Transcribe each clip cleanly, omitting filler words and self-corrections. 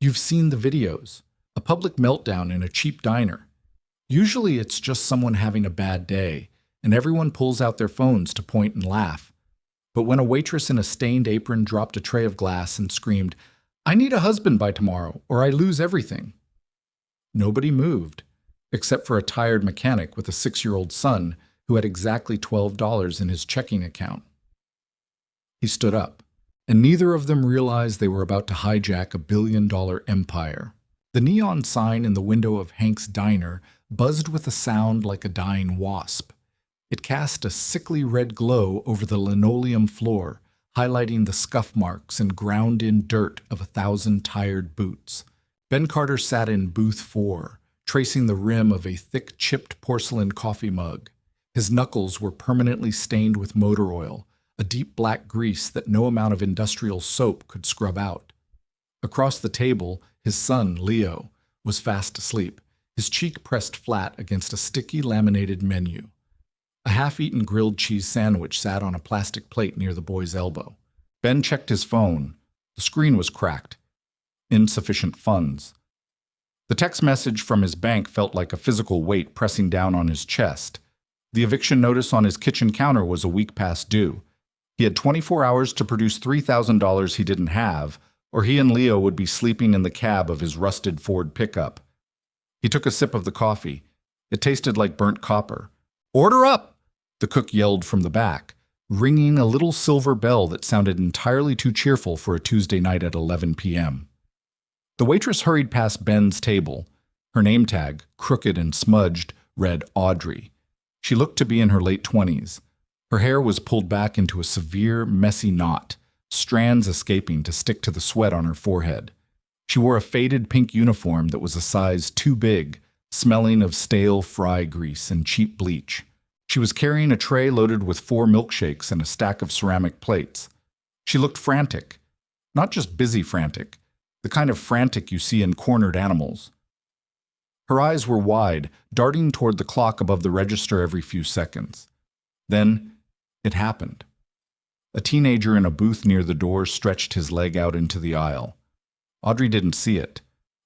You've seen the videos. A public meltdown in a cheap diner. Usually it's just someone having a bad day, and everyone pulls out their phones to point and laugh. But when a waitress in a stained apron dropped a tray of glass and screamed, "I need a husband by tomorrow, or I lose everything," nobody moved, except for a tired mechanic with a 6-year-old son who had exactly $12 in his checking account. He stood up, and neither of them realized they were about to hijack a $1 billion empire. The neon sign in the window of Hank's diner buzzed with a sound like a dying wasp. It cast a sickly red glow over the linoleum floor, highlighting the scuff marks and ground-in dirt of 1,000 tired boots. Ben Carter sat in booth 4, tracing the rim of a thick chipped porcelain coffee mug. His knuckles were permanently stained with motor oil, a deep black grease that no amount of industrial soap could scrub out. Across the table, his son, Leo, was fast asleep, his cheek pressed flat against a sticky laminated menu. A half-eaten grilled cheese sandwich sat on a plastic plate near the boy's elbow. Ben checked his phone. The screen was cracked. Insufficient funds. The text message from his bank felt like a physical weight pressing down on his chest. The eviction notice on his kitchen counter was a week past due. He had 24 hours to produce $3,000 he didn't have, or he and Leo would be sleeping in the cab of his rusted Ford pickup. He took a sip of the coffee. It tasted like burnt copper. "Order up!" the cook yelled from the back, ringing a little silver bell that sounded entirely too cheerful for a Tuesday night at 11 p.m. The waitress hurried past Ben's table. Her name tag, crooked and smudged, read Audrey. She looked to be in her late 20s. Her hair was pulled back into a severe, messy knot, strands escaping to stick to the sweat on her forehead. She wore a faded pink uniform that was a size too big, smelling of stale fry grease and cheap bleach. She was carrying a tray loaded with 4 milkshakes and a stack of ceramic plates. She looked frantic. Not just busy frantic, the kind of frantic you see in cornered animals. Her eyes were wide, darting toward the clock above the register every few seconds. Then, it happened. A teenager in a booth near the door stretched his leg out into the aisle. Audrey didn't see it.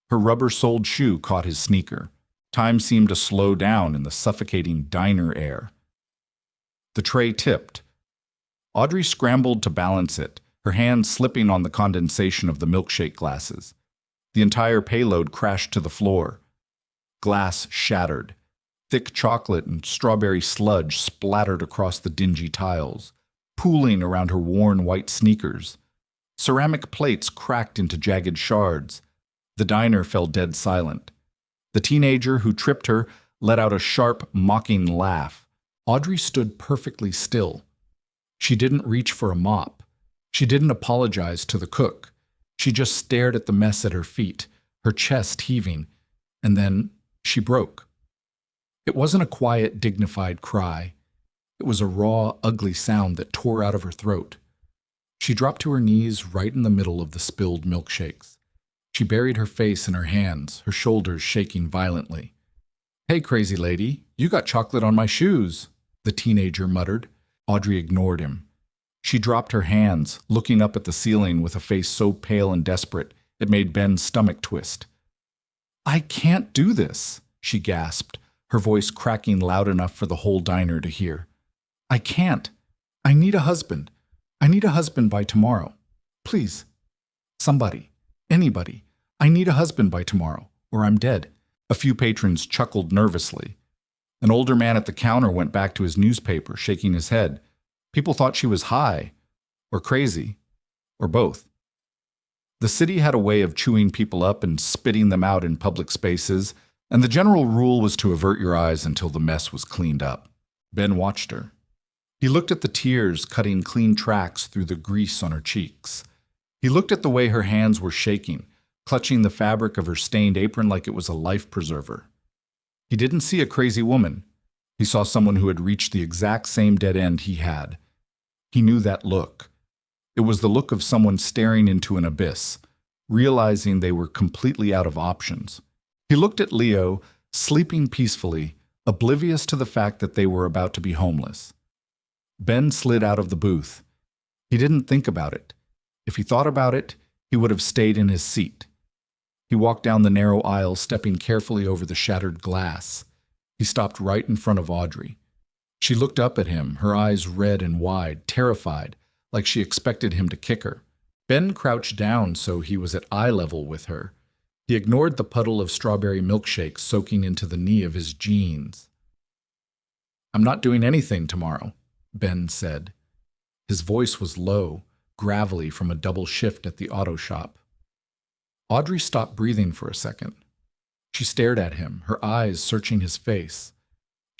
Her rubber-soled shoe caught his sneaker. Time seemed to slow down in the suffocating diner air. The tray tipped. Audrey scrambled to balance it, her hand slipping on the condensation of the milkshake glasses. The entire payload crashed to the floor. Glass shattered. Thick chocolate and strawberry sludge splattered across the dingy tiles, pooling around her worn white sneakers. Ceramic plates cracked into jagged shards. The diner fell dead silent. The teenager who tripped her let out a sharp, mocking laugh. Audrey stood perfectly still. She didn't reach for a mop. She didn't apologize to the cook. She just stared at the mess at her feet, her chest heaving, and then she broke. It wasn't a quiet, dignified cry. It was a raw, ugly sound that tore out of her throat. She dropped to her knees right in the middle of the spilled milkshakes. She buried her face in her hands, her shoulders shaking violently. "Hey, crazy lady, you got chocolate on my shoes," the teenager muttered. Audrey ignored him. She dropped her hands, looking up at the ceiling with a face so pale and desperate it made Ben's stomach twist. "I can't do this," she gasped, her voice cracking loud enough for the whole diner to hear. "I can't. I need a husband. I need a husband by tomorrow. Please. Somebody. Anybody. I need a husband by tomorrow, or I'm dead." A few patrons chuckled nervously. An older man at the counter went back to his newspaper, shaking his head. People thought she was high, or crazy, or both. The city had a way of chewing people up and spitting them out in public spaces, and the general rule was to avert your eyes until the mess was cleaned up. Ben watched her. He looked at the tears cutting clean tracks through the grease on her cheeks. He looked at the way her hands were shaking, clutching the fabric of her stained apron like it was a life preserver. He didn't see a crazy woman. He saw someone who had reached the exact same dead end he had. He knew that look. It was the look of someone staring into an abyss, realizing they were completely out of options. He looked at Leo, sleeping peacefully, oblivious to the fact that they were about to be homeless. Ben slid out of the booth. He didn't think about it. If he thought about it, he would have stayed in his seat. He walked down the narrow aisle, stepping carefully over the shattered glass. He stopped right in front of Audrey. She looked up at him, her eyes red and wide, terrified, like she expected him to kick her. Ben crouched down so he was at eye level with her. He ignored the puddle of strawberry milkshake soaking into the knee of his jeans. "I'm not doing anything tomorrow," Ben said. His voice was low, gravelly from a double shift at the auto shop. Audrey stopped breathing for a second. She stared at him, her eyes searching his face.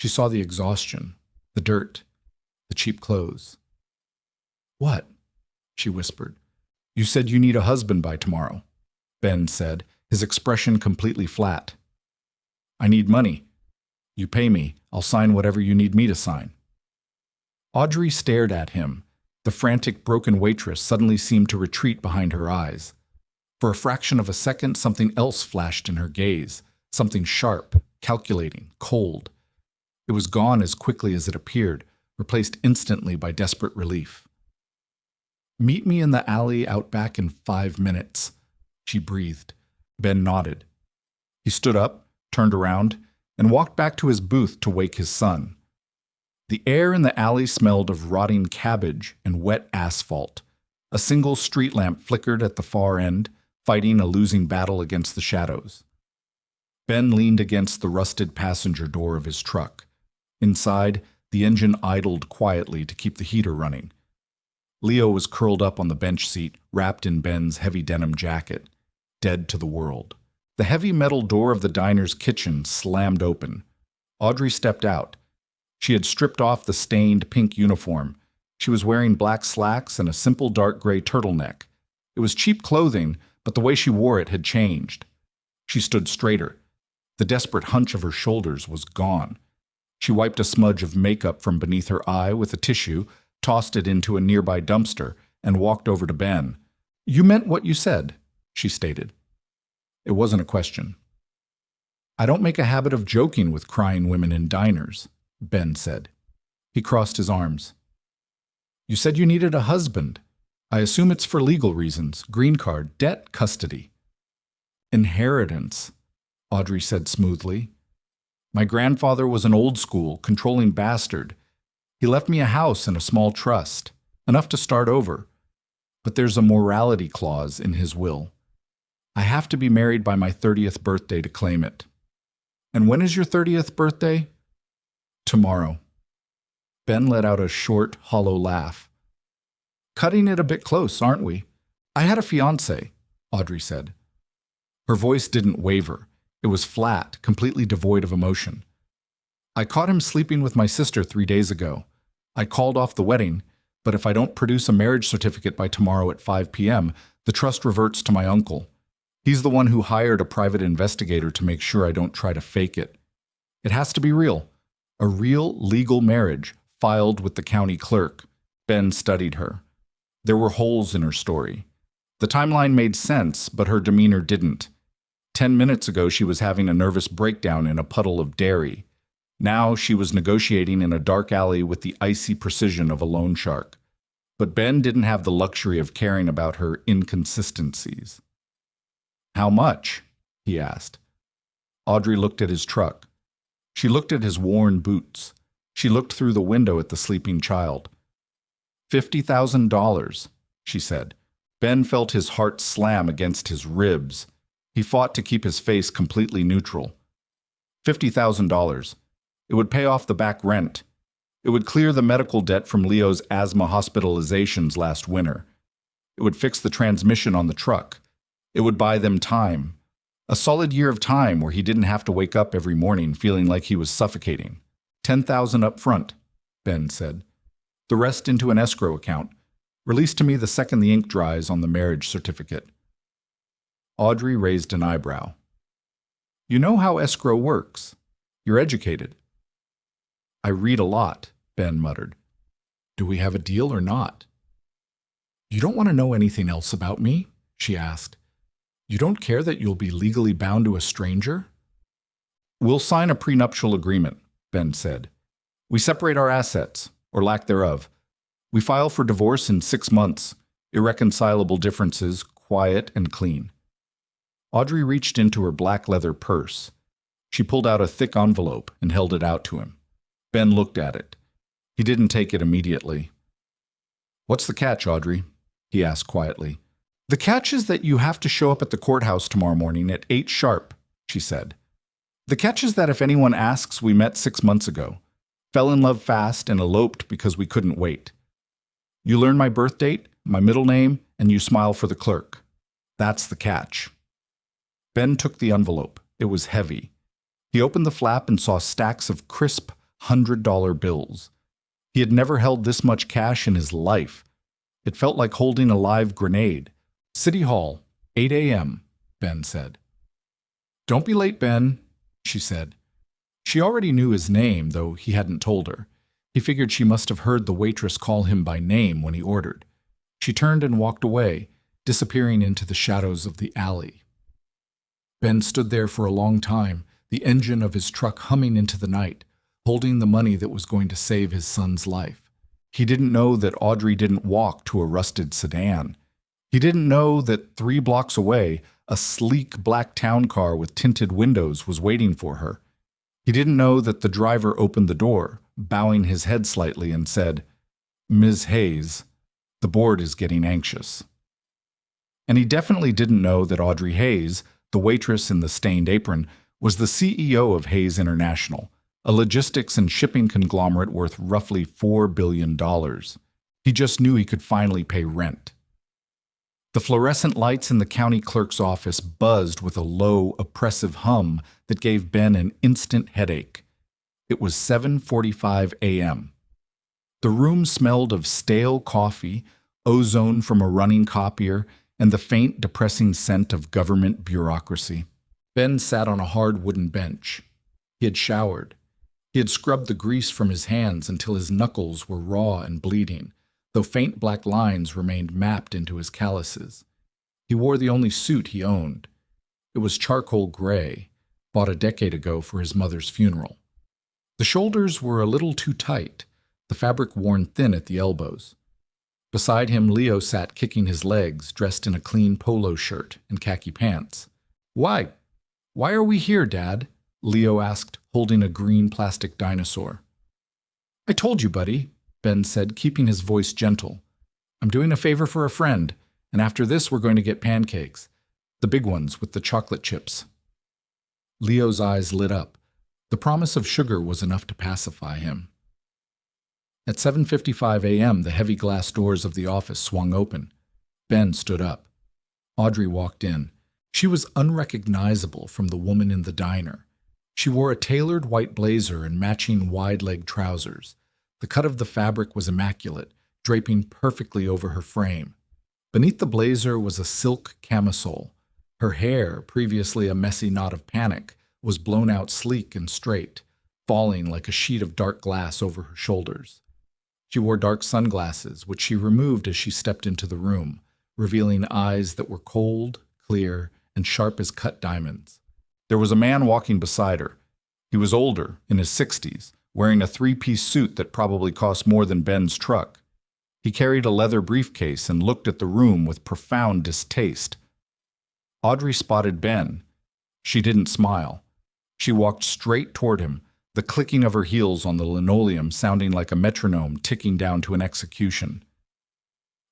She saw the exhaustion, the dirt, the cheap clothes. "What?" she whispered. "You said you need a husband by tomorrow," Ben said, his expression completely flat. "I need money. You pay me, I'll sign whatever you need me to sign." Audrey stared at him. The frantic, broken waitress suddenly seemed to retreat behind her eyes. For a fraction of a second, something else flashed in her gaze, something sharp, calculating, cold. It was gone as quickly as it appeared, replaced instantly by desperate relief. "Meet me in the alley out back in 5 minutes," she breathed. Ben nodded. He stood up, turned around, and walked back to his booth to wake his son. The air in the alley smelled of rotting cabbage and wet asphalt. A single street lamp flickered at the far end, fighting a losing battle against the shadows. Ben leaned against the rusted passenger door of his truck. Inside, the engine idled quietly to keep the heater running. Leo was curled up on the bench seat, wrapped in Ben's heavy denim jacket, dead to the world. The heavy metal door of the diner's kitchen slammed open. Audrey stepped out. She had stripped off the stained pink uniform. She was wearing black slacks and a simple dark gray turtleneck. It was cheap clothing, but the way she wore it had changed. She stood straighter. The desperate hunch of her shoulders was gone. She wiped a smudge of makeup from beneath her eye with a tissue, tossed it into a nearby dumpster, and walked over to Ben. "You meant what you said," she stated. It wasn't a question. "I don't make a habit of joking with crying women in diners," Ben said. He crossed his arms. "You said you needed a husband. I assume it's for legal reasons, green card, debt, custody." "Inheritance," Audrey said smoothly. "My grandfather was an old school, controlling bastard. He left me a house and a small trust, enough to start over. But there's a morality clause in his will. I have to be married by my 30th birthday to claim it." "And when is your 30th birthday?" "Tomorrow." Ben let out a short, hollow laugh. "Cutting it a bit close, aren't we? I had a fiancé," Audrey said. Her voice didn't waver. It was flat, completely devoid of emotion. "I caught him sleeping with my sister 3 days ago. I called off the wedding, but if I don't produce a marriage certificate by tomorrow at 5 p.m., the trust reverts to my uncle. He's the one who hired a private investigator to make sure I don't try to fake it. It has to be real. A real legal marriage, filed with the county clerk." Ben studied her. There were holes in her story. The timeline made sense, but her demeanor didn't. 10 minutes ago, she was having a nervous breakdown in a puddle of dairy. Now she was negotiating in a dark alley with the icy precision of a loan shark. But Ben didn't have the luxury of caring about her inconsistencies. "How much?" he asked. Audrey looked at his truck. She looked at his worn boots. She looked through the window at the sleeping child. $50,000, she said. Ben felt his heart slam against his ribs. He fought to keep his face completely neutral. $50,000. It would pay off the back rent. It would clear the medical debt from Leo's asthma hospitalizations last winter. It would fix the transmission on the truck. It would buy them time. A solid year of time where he didn't have to wake up every morning feeling like he was suffocating. $10,000 up front, Ben said. The rest into an escrow account. Released to me the second the ink dries on the marriage certificate. Audrey raised an eyebrow. "You know how escrow works. You're educated." "I read a lot," Ben muttered. "Do we have a deal or not?" "You don't want to know anything else about me?" she asked. "You don't care that you'll be legally bound to a stranger?" "We'll sign a prenuptial agreement," Ben said. "We separate our assets, or lack thereof. We file for divorce in 6 months. Irreconcilable differences, quiet and clean." Audrey reached into her black leather purse. She pulled out a thick envelope and held it out to him. Ben looked at it. He didn't take it immediately. "What's the catch, Audrey?" he asked quietly. "The catch is that you have to show up at the courthouse tomorrow morning at 8 sharp, she said. "The catch is that if anyone asks, we met 6 months ago, fell in love fast and eloped because we couldn't wait. You learn my birth date, my middle name, and you smile for the clerk. That's the catch." Ben took the envelope. It was heavy. He opened the flap and saw stacks of crisp $100 bills. He had never held this much cash in his life. It felt like holding a live grenade. "City Hall, 8 a.m., Ben said. "Don't be late, Ben," she said. She already knew his name, though he hadn't told her. He figured she must have heard the waitress call him by name when he ordered. She turned and walked away, disappearing into the shadows of the alley. Ben stood there for a long time, the engine of his truck humming into the night, holding the money that was going to save his son's life. He didn't know that Audrey didn't walk to a rusted sedan. He didn't know that 3 blocks away, a sleek black town car with tinted windows was waiting for her. He didn't know that the driver opened the door, bowing his head slightly, and said, "Ms. Hayes, the board is getting anxious." And he definitely didn't know that Audrey Hayes, the waitress in the stained apron, was the CEO of Hayes International, a logistics and shipping conglomerate worth roughly $4 billion. He just knew he could finally pay rent. The fluorescent lights in the county clerk's office buzzed with a low, oppressive hum that gave Ben an instant headache. It was 7:45 a.m. The room smelled of stale coffee, ozone from a running copier, and the faint, depressing scent of government bureaucracy. Ben sat on a hard wooden bench. He had showered. He had scrubbed the grease from his hands until his knuckles were raw and bleeding, though faint black lines remained mapped into his calluses. He wore the only suit he owned. It was charcoal gray, bought a decade ago for his mother's funeral. The shoulders were a little too tight, the fabric worn thin at the elbows. Beside him, Leo sat kicking his legs, dressed in a clean polo shirt and khaki pants. Why are we here, Dad?" Leo asked, holding a green plastic dinosaur. "I told you, buddy," Ben said, keeping his voice gentle. "I'm doing a favor for a friend, and after this we're going to get pancakes. The big ones with the chocolate chips." Leo's eyes lit up. The promise of sugar was enough to pacify him. At 7:55 a.m., the heavy glass doors of the office swung open. Ben stood up. Audrey walked in. She was unrecognizable from the woman in the diner. She wore a tailored white blazer and matching wide-leg trousers. The cut of the fabric was immaculate, draping perfectly over her frame. Beneath the blazer was a silk camisole. Her hair, previously a messy knot of panic, was blown out sleek and straight, falling like a sheet of dark glass over her shoulders. She wore dark sunglasses, which she removed as she stepped into the room, revealing eyes that were cold, clear, and sharp as cut diamonds. There was a man walking beside her. He was older, in his 60s, wearing a 3-piece suit that probably cost more than Ben's truck. He carried a leather briefcase and looked at the room with profound distaste. Audrey spotted Ben. She didn't smile. She walked straight toward him, the clicking of her heels on the linoleum sounding like a metronome ticking down to an execution.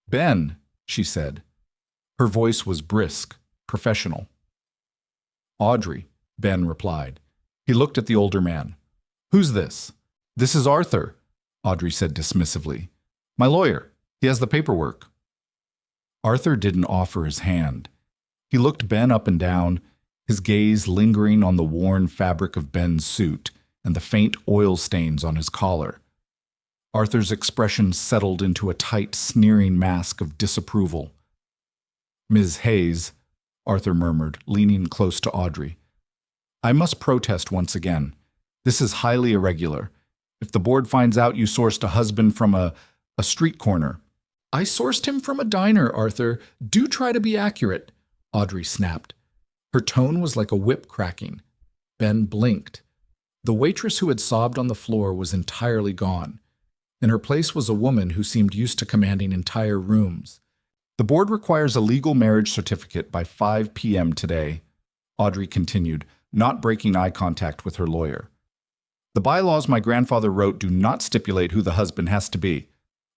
"Ben," she said. Her voice was brisk, professional. "Audrey," Ben replied. He looked at the older man. "Who's this?" "This is Arthur," Audrey said dismissively. "My lawyer. He has the paperwork." Arthur didn't offer his hand. He looked Ben up and down, his gaze lingering on the worn fabric of Ben's suit and the faint oil stains on his collar. Arthur's expression settled into a tight, sneering mask of disapproval. "Ms. Hayes," Arthur murmured, leaning close to Audrey. "I must protest once again. This is highly irregular. If the board finds out you sourced a husband from a street corner—" "I sourced him from a diner, Arthur. Do try to be accurate," Audrey snapped. Her tone was like a whip cracking. Ben blinked. The waitress who had sobbed on the floor was entirely gone. In her place was a woman who seemed used to commanding entire rooms. "The board requires a legal marriage certificate by 5 p.m. today," Audrey continued, not breaking eye contact with her lawyer. The bylaws my grandfather wrote do not stipulate who the husband has to be,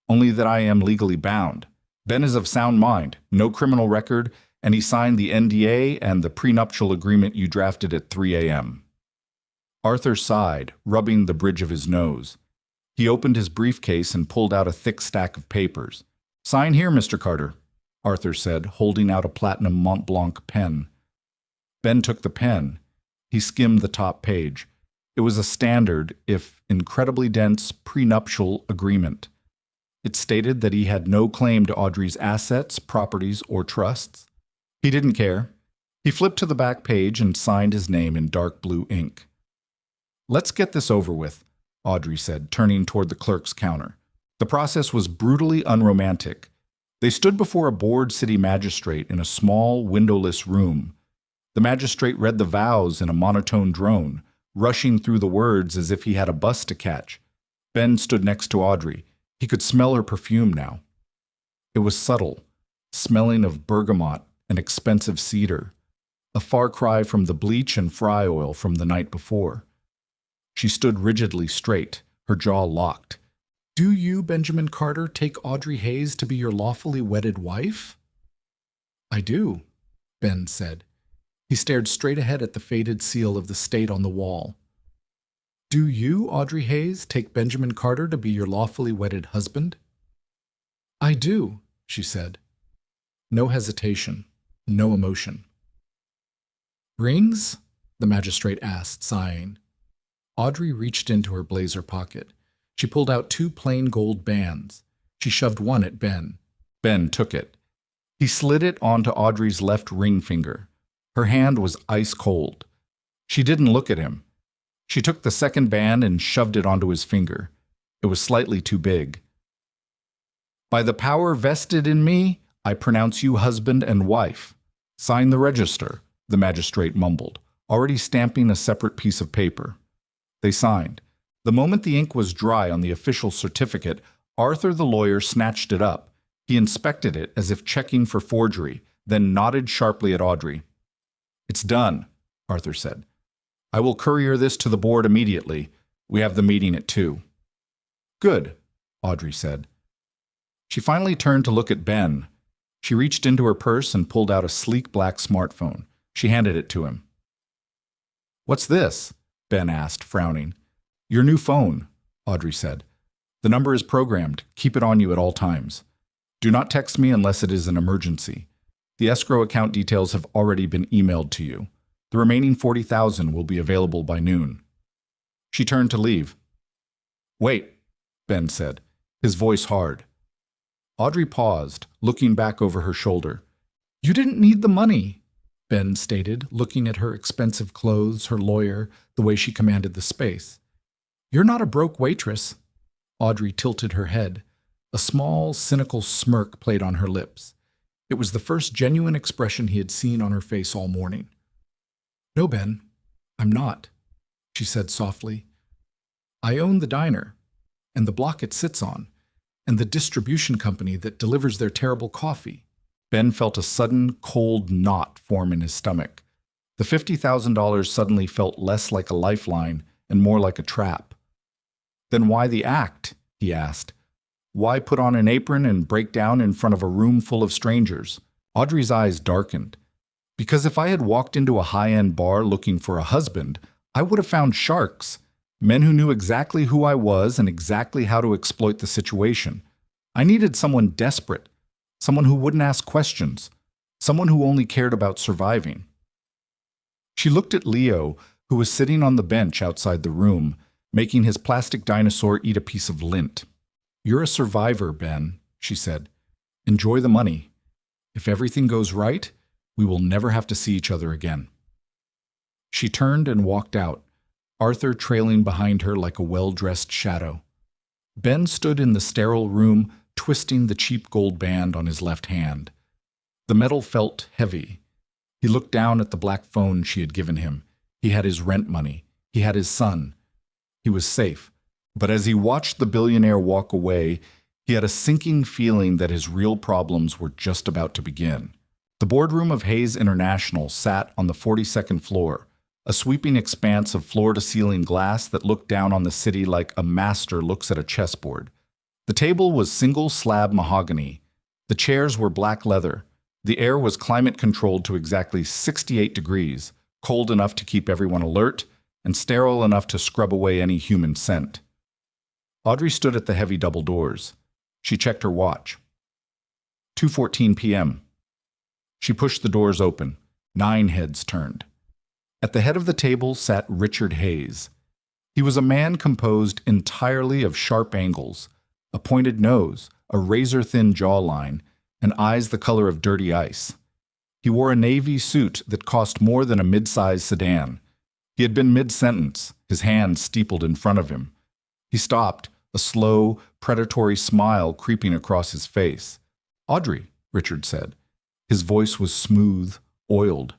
only that I am legally bound. Ben is of sound mind, no criminal record, and he signed the NDA and the prenuptial agreement you drafted at 3 a.m. Arthur sighed, rubbing the bridge of his nose. He opened his briefcase and pulled out a thick stack of papers. "Sign here, Mr. Carter," Arthur said, holding out a platinum Mont Blanc pen. Ben took the pen. He skimmed the top page. It was a standard, if incredibly dense, prenuptial agreement. It stated that he had no claim to Audrey's assets, properties, or trusts. He didn't care. He flipped to the back page and signed his name in dark blue ink. "Let's get this over with," Audrey said, turning toward the clerk's counter. The process was brutally unromantic. They stood before a bored city magistrate in a small, windowless room. The magistrate read the vows in a monotone drone, rushing through the words as if he had a bus to catch. Ben stood next to Audrey. He could smell her perfume now. It was subtle, smelling of bergamot and expensive cedar, a far cry from the bleach and fry oil from the night before. She stood rigidly straight, her jaw locked. "Do you, Benjamin Carter, take Audrey Hayes to be your lawfully wedded wife?" "I do," Ben said. He stared straight ahead at the faded seal of the state on the wall. "Do you, Audrey Hayes, take Benjamin Carter to be your lawfully wedded husband?" "I do," she said. No hesitation, no emotion. "Rings?" the magistrate asked, sighing. Audrey reached into her blazer pocket. She pulled out 2 plain gold bands. She shoved one at Ben. Ben took it. He slid it onto Audrey's left ring finger. Her hand was ice cold. She didn't look at him. She took the second band and shoved it onto his finger. It was slightly too big. "By the power vested in me, I pronounce you husband and wife. Sign the register," the magistrate mumbled, already stamping a separate piece of paper. They signed. The moment the ink was dry on the official certificate, Arthur the lawyer snatched it up. He inspected it as if checking for forgery, then nodded sharply at Audrey. "It's done," Arthur said. "I will courier this to the board immediately. We have the meeting at 2. "Good," Audrey said. She finally turned to look at Ben. She reached into her purse and pulled out a sleek black smartphone. She handed it to him. "What's this?" Ben asked, frowning. "Your new phone," Audrey said. "The number is programmed. Keep it on you at all times. Do not text me unless it is an emergency. The escrow account details have already been emailed to you. The remaining $40,000 will be available by noon." She turned to leave. "Wait," Ben said, his voice hard. Audrey paused, looking back over her shoulder. "You didn't need the money," Ben stated, looking at her expensive clothes, her lawyer, the way she commanded the space. "You're not a broke waitress." Audrey tilted her head. A small, cynical smirk played on her lips. It was the first genuine expression he had seen on her face all morning. "No, Ben, I'm not," she said softly. "I own the diner, and the block it sits on, and the distribution company that delivers their terrible coffee." Ben felt a sudden, cold knot form in his stomach. The $50,000 suddenly felt less like a lifeline and more like a trap. "Then why the act?" he asked. "Why put on an apron and break down in front of a room full of strangers?" Audrey's eyes darkened. "Because if I had walked into a high-end bar looking for a husband, I would have found sharks, men who knew exactly who I was and exactly how to exploit the situation. I needed someone desperate, someone who wouldn't ask questions, someone who only cared about surviving." She looked at Leo, who was sitting on the bench outside the room, making his plastic dinosaur eat a piece of lint. "You're a survivor, Ben," she said. "Enjoy the money. If everything goes right, we will never have to see each other again." She turned and walked out, Arthur trailing behind her like a well-dressed shadow. Ben stood in the sterile room, twisting the cheap gold band on his left hand. The metal felt heavy. He looked down at the black phone she had given him. He had his rent money. He had his son. He was safe. But as he watched the billionaire walk away, he had a sinking feeling that his real problems were just about to begin. The boardroom of Hayes International sat on the 42nd floor, a sweeping expanse of floor-to-ceiling glass that looked down on the city like a master looks at a chessboard. The table was single-slab mahogany. The chairs were black leather. The air was climate-controlled to exactly 68 degrees, cold enough to keep everyone alert, and sterile enough to scrub away any human scent. Audrey stood at the heavy double doors. She checked her watch. 2:14 p.m. She pushed the doors open. 9 heads turned. At the head of the table sat Richard Hayes. He was a man composed entirely of sharp angles, a pointed nose, a razor-thin jawline, and eyes the color of dirty ice. He wore a navy suit that cost more than a mid-sized sedan. He had been mid-sentence, his hands steepled in front of him. He stopped, a slow, predatory smile creeping across his face. "Audrey," Richard said. His voice was smooth, oiled.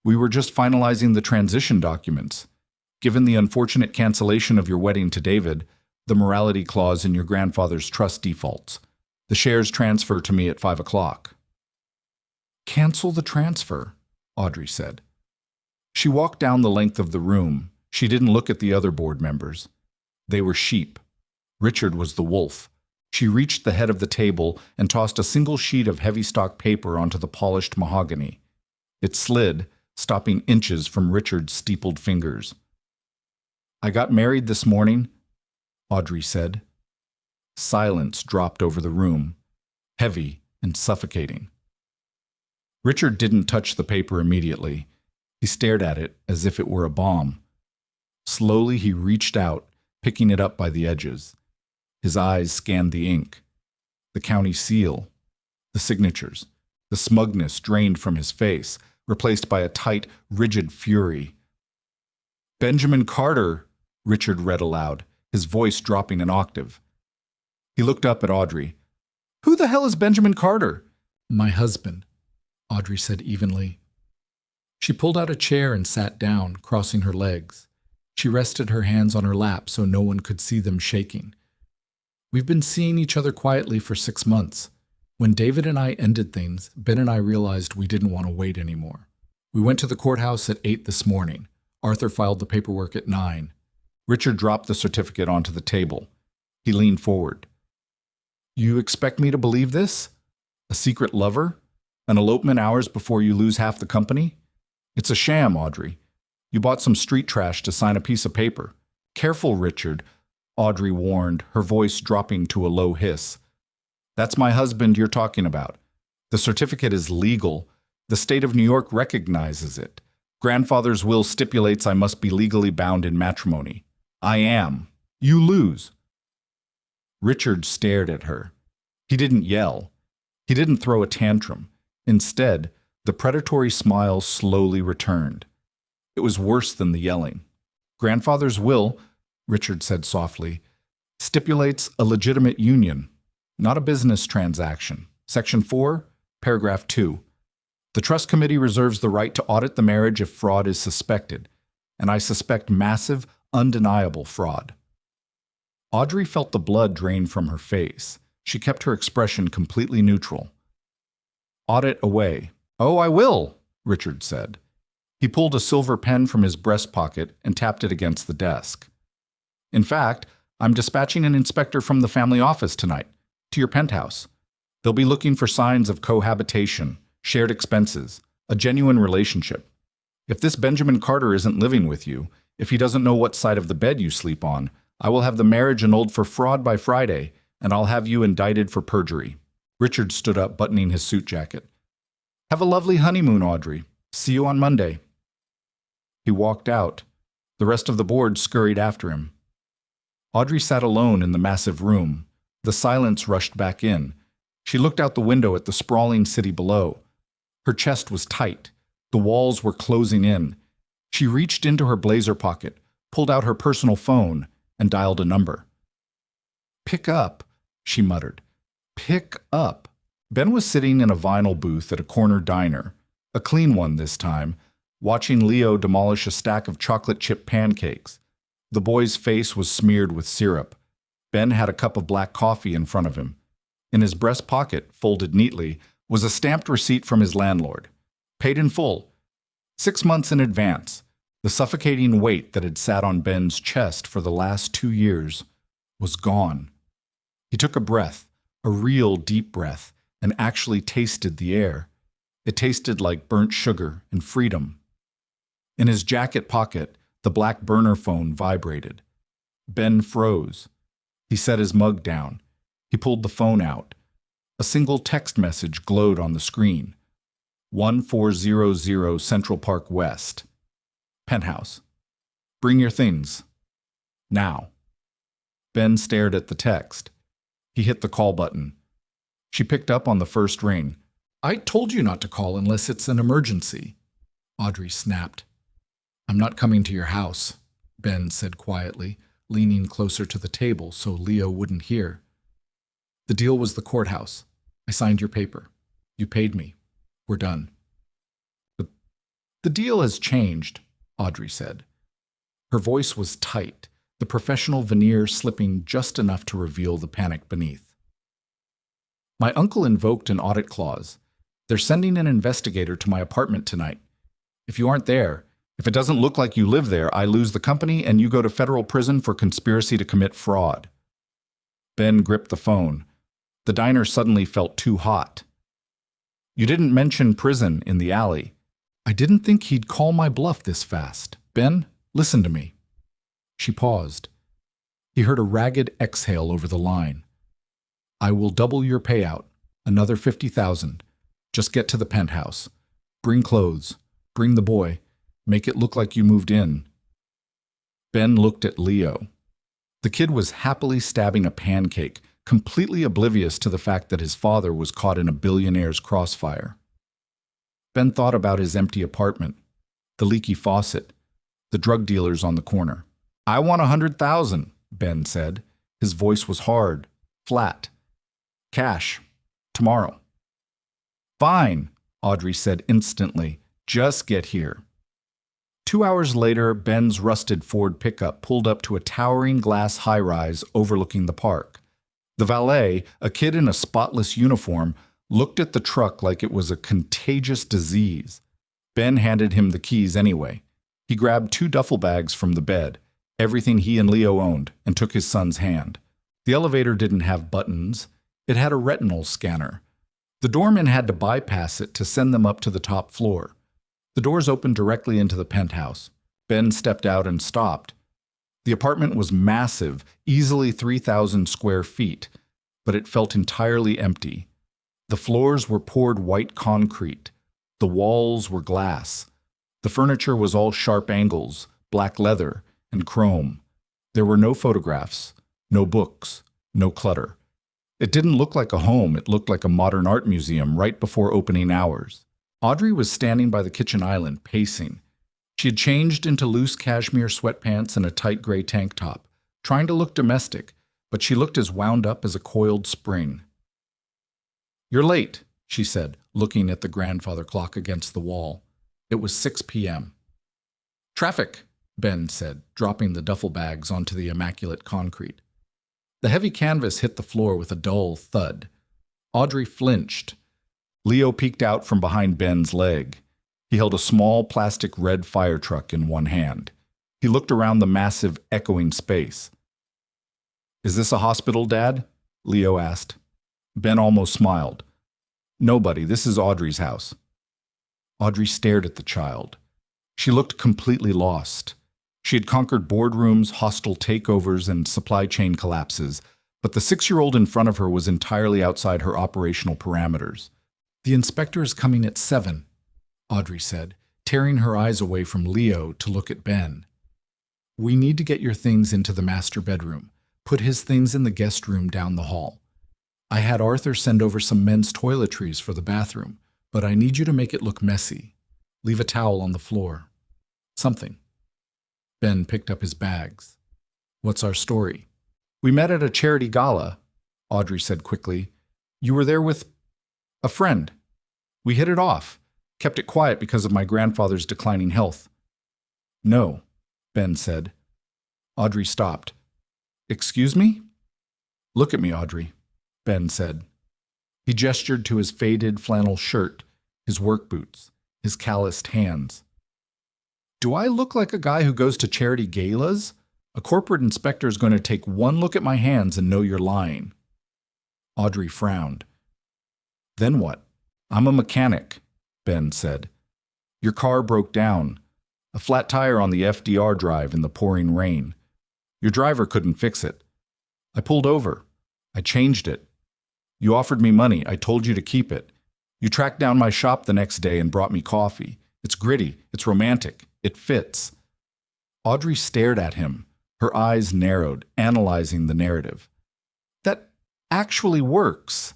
"We were just finalizing the transition documents. Given the unfortunate cancellation of your wedding to David, the morality clause in your grandfather's trust defaults. The shares transfer to me at 5 o'clock. "Cancel the transfer," Audrey said. She walked down the length of the room. She didn't look at the other board members. They were sheep. Richard was the wolf. She reached the head of the table and tossed a single sheet of heavy stock paper onto the polished mahogany. It slid, stopping inches from Richard's steepled fingers. "I got married this morning," Audrey said. Silence dropped over the room, heavy and suffocating. Richard didn't touch the paper immediately. He stared at it as if it were a bomb. Slowly he reached out, picking it up by the edges. His eyes scanned the ink, the county seal, the signatures. The smugness drained from his face, replaced by a tight, rigid fury. "Benjamin Carter," Richard read aloud, his voice dropping an octave. He looked up at Audrey. "Who the hell is Benjamin Carter?" "My husband," Audrey said evenly. She pulled out a chair and sat down, crossing her legs. She rested her hands on her lap so no one could see them shaking. "We've been seeing each other quietly for 6 months. When David and I ended things, Ben and I realized we didn't want to wait anymore. We went to the courthouse at 8 this morning. Arthur filed the paperwork at 9. Richard dropped the certificate onto the table. He leaned forward. "You expect me to believe this? A secret lover? An elopement hours before you lose half the company? It's a sham, Audrey. You bought some street trash to sign a piece of paper. Careful, Richard," Audrey warned, her voice dropping to a low hiss. "That's my husband you're talking about. The certificate is legal. The state of New York recognizes it. Grandfather's will stipulates I must be legally bound in matrimony. I am. You lose." Richard stared at her. He didn't yell. He didn't throw a tantrum. Instead, the predatory smile slowly returned. It was worse than the yelling. "Grandfather's will," Richard said softly, "stipulates a legitimate union, not a business transaction. Section 4, paragraph 2. The trust committee reserves the right to audit the marriage if fraud is suspected, and I suspect massive, undeniable fraud." Audrey felt the blood drain from her face. She kept her expression completely neutral. "Audit away." "Oh, I will," Richard said. He pulled a silver pen from his breast pocket and tapped it against the desk. "In fact, I'm dispatching an inspector from the family office tonight, to your penthouse. They'll be looking for signs of cohabitation, shared expenses, a genuine relationship. If this Benjamin Carter isn't living with you, if he doesn't know what side of the bed you sleep on, I will have the marriage annulled for fraud by Friday, and I'll have you indicted for perjury." Richard stood up, buttoning his suit jacket. "Have a lovely honeymoon, Audrey. See you on Monday." He walked out. The rest of the board scurried after him. Audrey sat alone in the massive room. The silence rushed back in. She looked out the window at the sprawling city below. Her chest was tight. The walls were closing in. She reached into her blazer pocket, pulled out her personal phone, and dialed a number. "Pick up," she muttered. "Pick up." Ben was sitting in a vinyl booth at a corner diner, a clean one this time, watching Leo demolish a stack of chocolate chip pancakes. The boy's face was smeared with syrup. Ben had a cup of black coffee in front of him. In his breast pocket, folded neatly, was a stamped receipt from his landlord. Paid in full. 6 months in advance. The suffocating weight that had sat on Ben's chest for the last 2 years was gone. He took a breath, a real deep breath, and actually tasted the air. It tasted like burnt sugar and freedom. In his jacket pocket, the black burner phone vibrated. Ben froze. He set his mug down. He pulled the phone out. A single text message glowed on the screen. 1400 Central Park West. Penthouse. Bring your things. Now. Ben stared at the text. He hit the call button. She picked up on the first ring. I told you not to call unless it's an emergency. Audrey snapped. I'm not coming to your house, Ben said quietly, leaning closer to the table so Leo wouldn't hear. The deal was the courthouse. I signed your paper. You paid me. We're done. The deal has changed, Audrey said. Her voice was tight, the professional veneer slipping just enough to reveal the panic beneath. My uncle invoked an audit clause. They're sending an investigator to my apartment tonight. If you aren't there, if it doesn't look like you live there, I lose the company and you go to federal prison for conspiracy to commit fraud. Ben gripped the phone. The diner suddenly felt too hot. You didn't mention prison in the alley. I didn't think he'd call my bluff this fast. Ben, listen to me. She paused. He heard a ragged exhale over the line. I will double your payout, another $50,000. Just get to the penthouse. Bring clothes. Bring the boy. Make it look like you moved in. Ben looked at Leo. The kid was happily stabbing a pancake, completely oblivious to the fact that his father was caught in a billionaire's crossfire. Ben thought about his empty apartment, the leaky faucet, the drug dealers on the corner. I want $100,000, Ben said. His voice was hard, flat. Cash. Tomorrow. Fine, Audrey said instantly. Just get here. 2 hours later, Ben's rusted Ford pickup pulled up to a towering glass high-rise overlooking the park. The valet, a kid in a spotless uniform, looked at the truck like it was a contagious disease. Ben handed him the keys anyway. He grabbed 2 duffel bags from the bed, everything he and Leo owned, and took his son's hand. The elevator didn't have buttons. It had a retinal scanner. The doorman had to bypass it to send them up to the top floor. The doors opened directly into the penthouse. Ben stepped out and stopped. The apartment was massive, easily 3,000 square feet, but it felt entirely empty. The floors were poured white concrete. The walls were glass. The furniture was all sharp angles, black leather, and chrome. There were no photographs, no books, no clutter. It didn't look like a home, it looked like a modern art museum right before opening hours. Audrey was standing by the kitchen island, pacing. She had changed into loose cashmere sweatpants and a tight gray tank top, trying to look domestic, but she looked as wound up as a coiled spring. You're late, she said, looking at the grandfather clock against the wall. It was 6 p.m. Traffic, Ben said, dropping the duffel bags onto the immaculate concrete. The heavy canvas hit the floor with a dull thud. Audrey flinched. Leo peeked out from behind Ben's leg. He held a small plastic red fire truck in one hand. He looked around the massive, echoing space. Is this a hospital, Dad? Leo asked. Ben almost smiled. Nobody, this is Audrey's house. Audrey stared at the child. She looked completely lost. She had conquered boardrooms, hostile takeovers, and supply chain collapses, but the 6-year-old in front of her was entirely outside her operational parameters. The inspector is coming at 7, Audrey said, tearing her eyes away from Leo to look at Ben. We need to get your things into the master bedroom. Put his things in the guest room down the hall. I had Arthur send over some men's toiletries for the bathroom, but I need you to make it look messy. Leave a towel on the floor. Something. Ben picked up his bags. What's our story? We met at a charity gala, Audrey said quickly. You were there with a friend. We hit it off. Kept it quiet because of my grandfather's declining health. No, Ben said. Audrey stopped. Excuse me? Look at me, Audrey, Ben said. He gestured to his faded flannel shirt, his work boots, his calloused hands. Do I look like a guy who goes to charity galas? A corporate inspector is going to take one look at my hands and know you're lying. Audrey frowned. Then what? I'm a mechanic, Ben said. Your car broke down. A flat tire on the FDR drive in the pouring rain. Your driver couldn't fix it. I pulled over. I changed it. You offered me money. I told you to keep it. You tracked down my shop the next day and brought me coffee. It's gritty. It's romantic. It fits. Audrey stared at him, her eyes narrowed, analyzing the narrative. That actually works.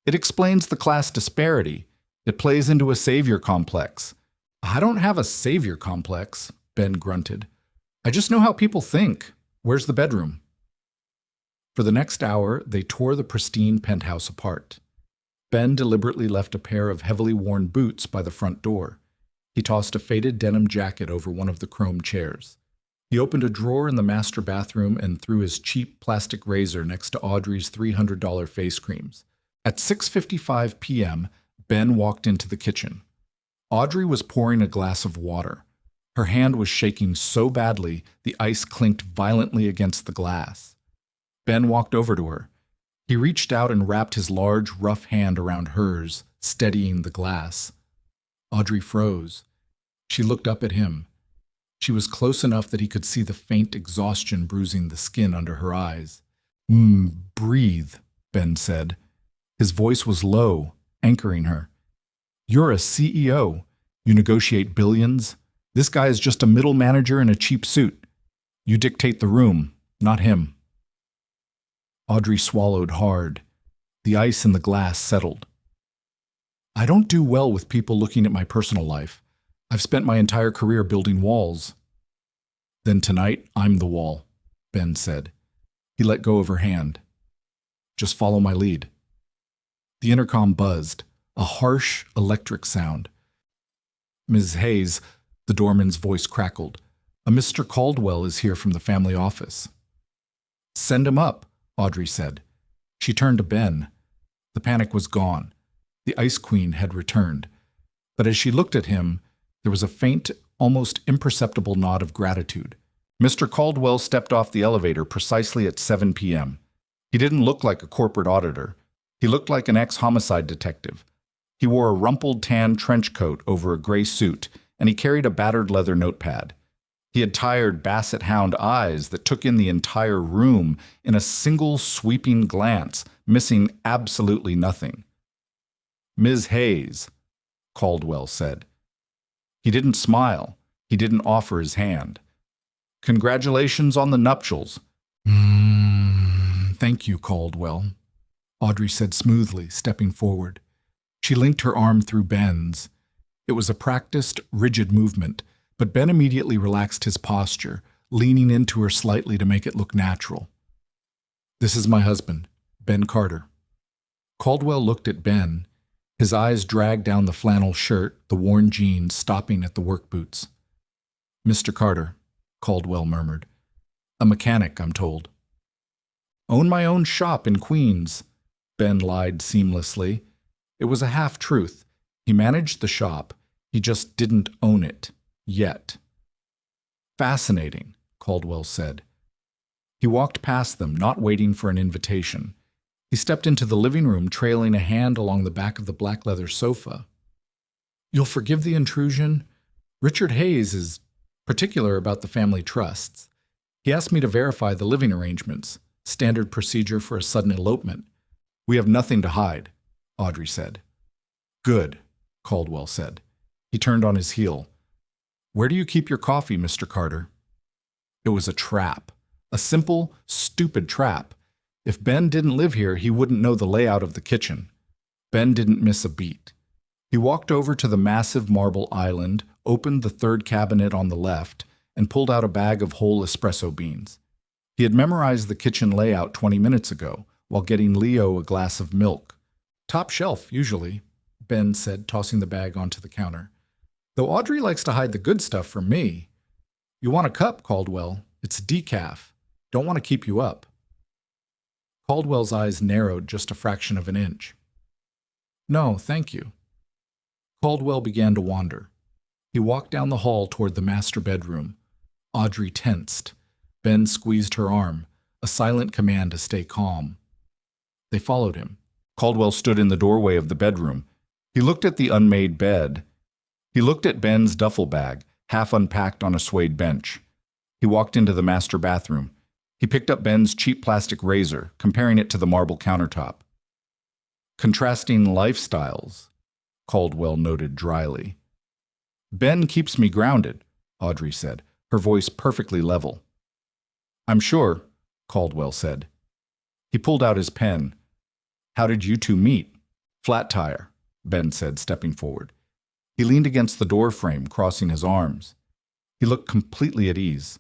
It explains the class disparity. It plays into a savior complex. I don't have a savior complex, Ben grunted. I just know how people think. Where's the bedroom? For the next hour, they tore the pristine penthouse apart. Ben deliberately left a pair of heavily worn boots by the front door. He tossed a faded denim jacket over one of the chrome chairs. He opened a drawer in the master bathroom and threw his cheap plastic razor next to Audrey's $300 face creams. At 6:55 p.m., Ben walked into the kitchen. Audrey was pouring a glass of water. Her hand was shaking so badly the ice clinked violently against the glass. Ben walked over to her. He reached out and wrapped his large, rough hand around hers, steadying the glass. Audrey froze. She looked up at him. She was close enough that he could see the faint exhaustion bruising the skin under her eyes. Breathe, Ben said. His voice was low, anchoring her. You're a CEO. You negotiate billions. This guy is just a middle manager in a cheap suit. You dictate the room, not him. Audrey swallowed hard. The ice in the glass settled. I don't do well with people looking at my personal life. I've spent my entire career building walls. Then tonight, I'm the wall, Ben said. He let go of her hand. Just follow my lead. The intercom buzzed, a harsh electric sound. Ms. Hayes, the doorman's voice crackled. A Mr. Caldwell is here from the family office. Send him up, Audrey said. She turned to Ben. The panic was gone. The Ice Queen had returned. But as she looked at him, there was a faint, almost imperceptible nod of gratitude. Mr. Caldwell stepped off the elevator precisely at 7 p.m. He didn't look like a corporate auditor. He looked like an ex-homicide detective. He wore a rumpled tan trench coat over a gray suit, and he carried a battered leather notepad. He had tired basset hound eyes that took in the entire room in a single sweeping glance, missing absolutely nothing. Ms. Hayes, Caldwell said. He didn't smile. He didn't offer his hand. Congratulations on the nuptials. Thank you, Caldwell, Audrey said smoothly, stepping forward. She linked her arm through Ben's. It was a practiced, rigid movement, but Ben immediately relaxed his posture, leaning into her slightly to make it look natural. This is my husband, Ben Carter. Caldwell looked at Ben. His eyes dragged down the flannel shirt, the worn jeans, stopping at the work boots. Mr. Carter, Caldwell murmured. A mechanic, I'm told. Own my own shop in Queens, Ben lied seamlessly. It was a half-truth. He managed the shop. He just didn't own it. Yet. Fascinating, Caldwell said. He walked past them, not waiting for an invitation. He stepped into the living room, trailing a hand along the back of the black leather sofa. You'll forgive the intrusion? Richard Hayes is particular about the family trusts. He asked me to verify the living arrangements, standard procedure for a sudden elopement. We have nothing to hide, Audrey said. Good, Caldwell said. He turned on his heel. Where do you keep your coffee, Mr. Carter? It was a trap. A simple, stupid trap. If Ben didn't live here, he wouldn't know the layout of the kitchen. Ben didn't miss a beat. He walked over to the massive marble island, opened the third cabinet on the left, and pulled out a bag of whole espresso beans. He had memorized the kitchen layout 20 minutes ago, while getting Leo a glass of milk. Top shelf, usually, Ben said, tossing the bag onto the counter. Though Audrey likes to hide the good stuff from me. You want a cup, Caldwell? It's decaf. Don't want to keep you up. Caldwell's eyes narrowed just a fraction of an inch. No, thank you. Caldwell began to wander. He walked down the hall toward the master bedroom. Audrey tensed. Ben squeezed her arm, a silent command to stay calm. They followed him. Caldwell stood in the doorway of the bedroom. He looked at the unmade bed. He looked at Ben's duffel bag, half unpacked on a suede bench. He walked into the master bathroom. He picked up Ben's cheap plastic razor, comparing it to the marble countertop. Contrasting lifestyles, Caldwell noted dryly. Ben keeps me grounded, Audrey said, her voice perfectly level. I'm sure, Caldwell said. He pulled out his pen. How did you two meet? Flat tire, Ben said, stepping forward. He leaned against the door frame, crossing his arms. He looked completely at ease.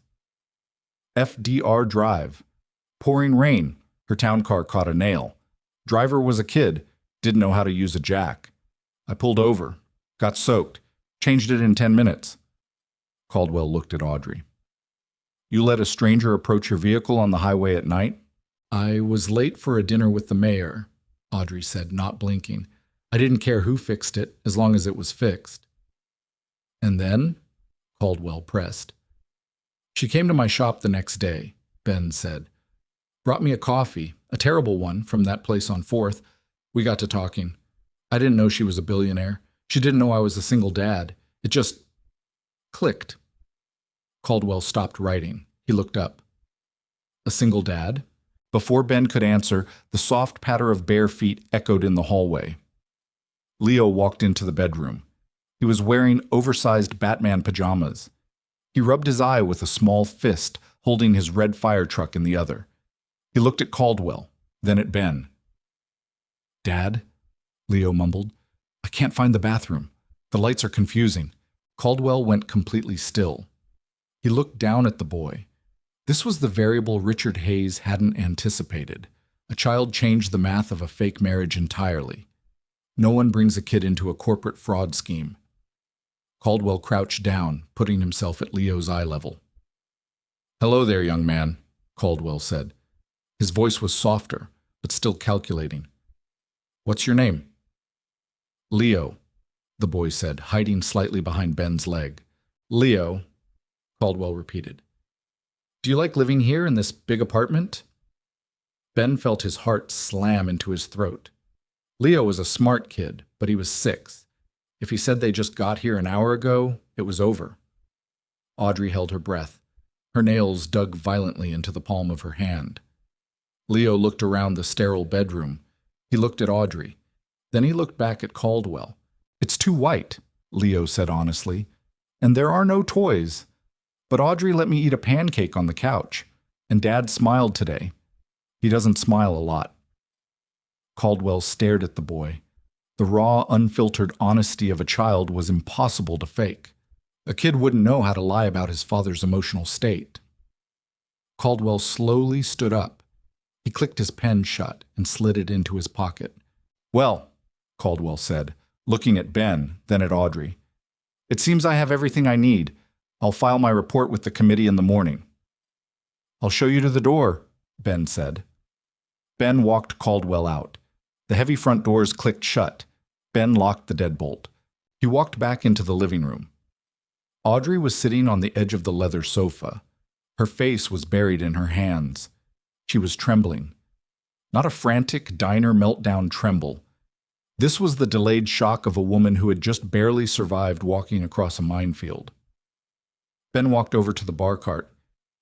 FDR Drive. Pouring rain. Her town car caught a nail. Driver was a kid, didn't know how to use a jack. I pulled over, got soaked, changed it in 10 minutes. Caldwell looked at Audrey. You let a stranger approach your vehicle on the highway at night? I was late for a dinner with the mayor, Audrey said, not blinking. I didn't care who fixed it, as long as it was fixed. And then? Caldwell pressed. She came to my shop the next day, Ben said. Brought me a coffee, a terrible one, from that place on 4th. We got to talking. I didn't know she was a billionaire. She didn't know I was a single dad. It just clicked. Caldwell stopped writing. He looked up. A single dad? Before Ben could answer, the soft patter of bare feet echoed in the hallway. Leo walked into the bedroom. He was wearing oversized Batman pajamas. He rubbed his eye with a small fist, holding his red fire truck in the other. He looked at Caldwell, then at Ben. Dad? Leo mumbled. I can't find the bathroom. The lights are confusing. Caldwell went completely still. He looked down at the boy. This was the variable Richard Hayes hadn't anticipated. A child changed the math of a fake marriage entirely. No one brings a kid into a corporate fraud scheme. Caldwell crouched down, putting himself at Leo's eye level. Hello there, young man, Caldwell said. His voice was softer, but still calculating. What's your name? Leo, the boy said, hiding slightly behind Ben's leg. Leo, Caldwell repeated. Do you like living here in this big apartment? Ben felt his heart slam into his throat. Leo was a smart kid, but he was 6. If he said they just got here an hour ago, it was over. Audrey held her breath. Her nails dug violently into the palm of her hand. Leo looked around the sterile bedroom. He looked at Audrey. Then he looked back at Caldwell. It's too white, Leo said honestly. And there are no toys. But Audrey let me eat a pancake on the couch. And Dad smiled today. He doesn't smile a lot. Caldwell stared at the boy. The raw, unfiltered honesty of a child was impossible to fake. A kid wouldn't know how to lie about his father's emotional state. Caldwell slowly stood up. He clicked his pen shut and slid it into his pocket. Well, Caldwell said, looking at Ben, then at Audrey. It seems I have everything I need. I'll file my report with the committee in the morning. I'll show you to the door, Ben said. Ben walked Caldwell out. The heavy front doors clicked shut. Ben locked the deadbolt. He walked back into the living room. Audrey was sitting on the edge of the leather sofa. Her face was buried in her hands. She was trembling. Not a frantic diner meltdown tremble. This was the delayed shock of a woman who had just barely survived walking across a minefield. Ben walked over to the bar cart.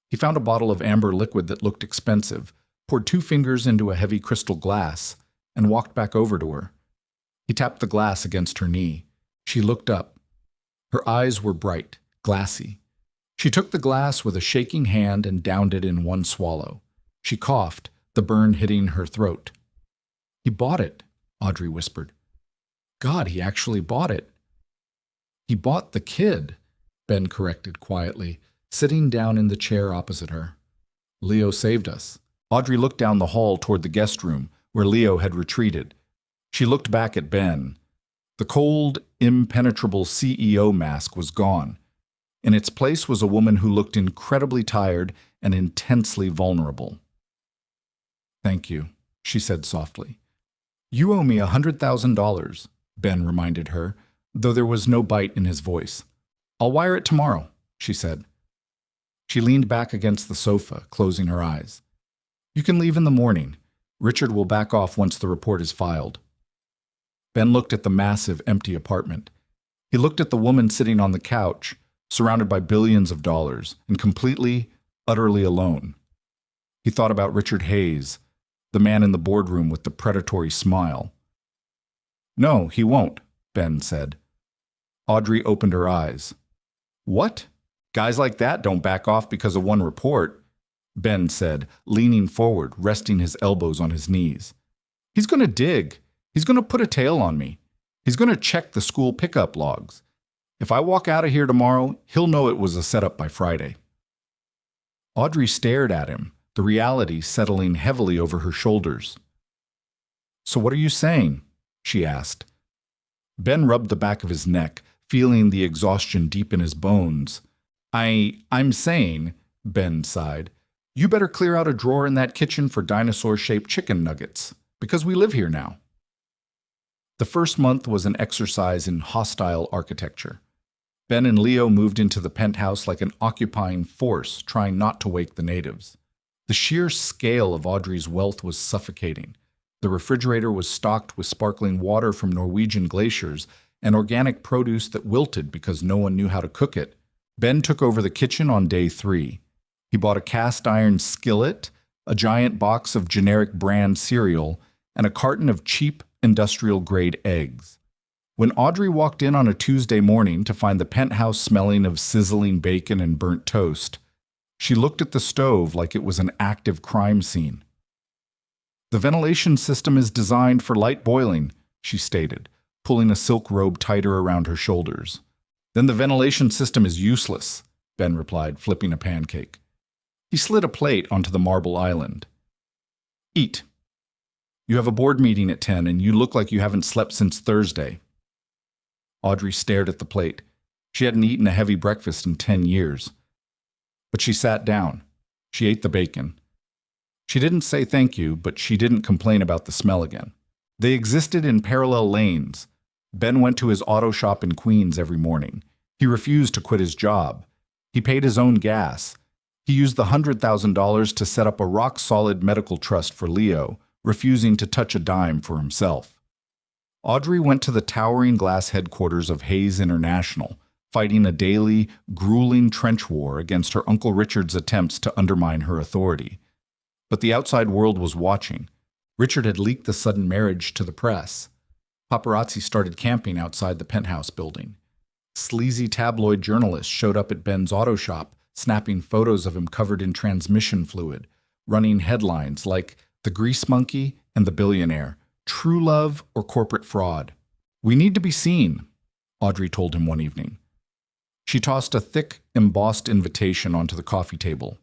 He found a bottle of amber liquid that looked expensive, poured 2 fingers into a heavy crystal glass, and walked back over to her. He tapped the glass against her knee. She looked up. Her eyes were bright, glassy. She took the glass with a shaking hand and downed it in one swallow. She coughed, the burn hitting her throat. He bought it, Audrey whispered. God, he actually bought it. He bought the kid, Ben corrected quietly, sitting down in the chair opposite her. Leo saved us. Audrey looked down the hall toward the guest room, where Leo had retreated. She looked back at Ben. The cold, impenetrable CEO mask was gone. In its place was a woman who looked incredibly tired and intensely vulnerable. Thank you, she said softly. You owe me $100,000, Ben reminded her, though there was no bite in his voice. I'll wire it tomorrow, she said. She leaned back against the sofa, closing her eyes. You can leave in the morning. Richard will back off once the report is filed. Ben looked at the massive, empty apartment. He looked at the woman sitting on the couch, surrounded by billions of dollars, and completely, utterly alone. He thought about Richard Hayes, the man in the boardroom with the predatory smile. No, he won't, Ben said. Audrey opened her eyes. What? Guys like that don't back off because of one report, Ben said, leaning forward, resting his elbows on his knees. He's going to dig. He's going to put a tail on me. He's going to check the school pickup logs. If I walk out of here tomorrow, he'll know it was a setup by Friday. Audrey stared at him, the reality settling heavily over her shoulders. So what are you saying? She asked. Ben rubbed the back of his neck, feeling the exhaustion deep in his bones. I'm saying, Ben sighed, you better clear out a drawer in that kitchen for dinosaur-shaped chicken nuggets, because we live here now. The first month was an exercise in hostile architecture. Ben and Leo moved into the penthouse like an occupying force, trying not to wake the natives. The sheer scale of Audrey's wealth was suffocating. The refrigerator was stocked with sparkling water from Norwegian glaciers and organic produce that wilted because no one knew how to cook it. Ben took over the kitchen on day 3. He bought a cast-iron skillet, a giant box of generic brand cereal, and a carton of cheap industrial-grade eggs. When Audrey walked in on a Tuesday morning to find the penthouse smelling of sizzling bacon and burnt toast, she looked at the stove like it was an active crime scene. The ventilation system is designed for light boiling, she stated, pulling a silk robe tighter around her shoulders. Then the ventilation system is useless, Ben replied, flipping a pancake. He slid a plate onto the marble island. Eat. You have a board meeting at 10 and you look like you haven't slept since Thursday. Audrey stared at the plate. She hadn't eaten a heavy breakfast in 10 years. But she sat down. She ate the bacon. She didn't say thank you, but she didn't complain about the smell again. They existed in parallel lanes. Ben went to his auto shop in Queens every morning. He refused to quit his job. He paid his own gas. He used the $100,000 to set up a rock-solid medical trust for Leo, refusing to touch a dime for himself. Audrey went to the towering glass headquarters of Hayes International, fighting a daily, grueling trench war against her Uncle Richard's attempts to undermine her authority. But the outside world was watching. Richard had leaked the sudden marriage to the press. Paparazzi started camping outside the penthouse building. Sleazy tabloid journalists showed up at Ben's auto shop, snapping photos of him covered in transmission fluid, running headlines like "The Grease Monkey" and "The Billionaire," "True Love" or "Corporate Fraud." "We need to be seen," Audrey told him one evening. She tossed a thick, embossed invitation onto the coffee table.